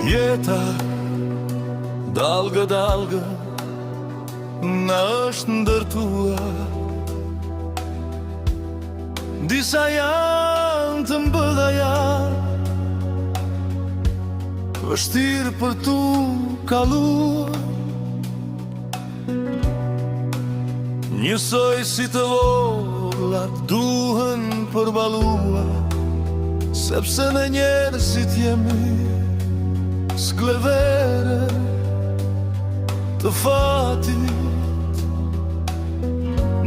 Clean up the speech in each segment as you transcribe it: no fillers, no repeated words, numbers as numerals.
Jeta dalgë dalgë na është ndërtuar. Disa janë të mbëdhaja, vështirë për tu kaluar. Njësoj si të voglat duhen përbaluar, sepse në njerëzit jemi sklevere të fatit.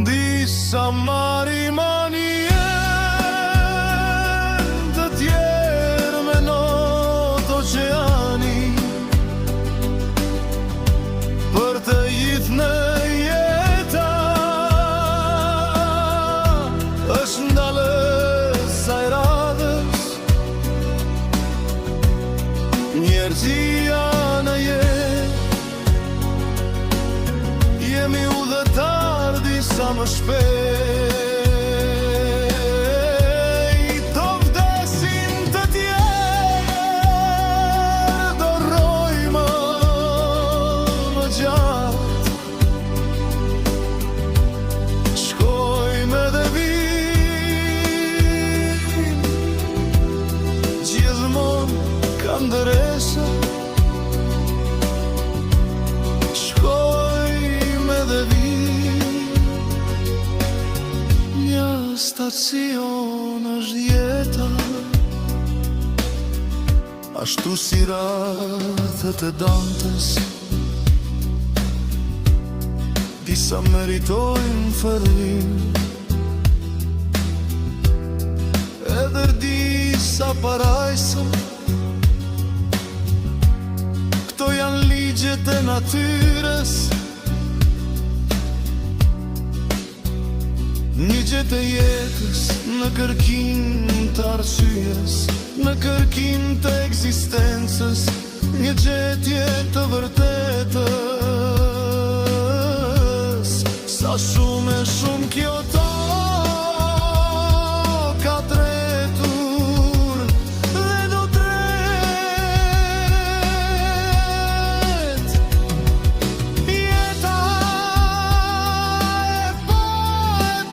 Disa marimani jenë, të tjerë me not oqeani, për të gjithë në jeta është ndalës saj radhës. Njerëzia në jetë, jemi udhëtar disa më shpejt. Do vdesin të tjerë, do rojmë më gjatë. Shkojmë edhe vim, gjithmonë ka ndëresa. Shkojmë edhe vim, një stacion është jeta, ashtu si radhët e Dantes. Disa meritojnë fërlim, edhe disa parajsën. Këto janë ligjet e natyres, ligjet e jetës, në kërkim të arsyes, në kërkim të ekzistencës, një gjetje të vërtetës. Sa shumë e shumë kjo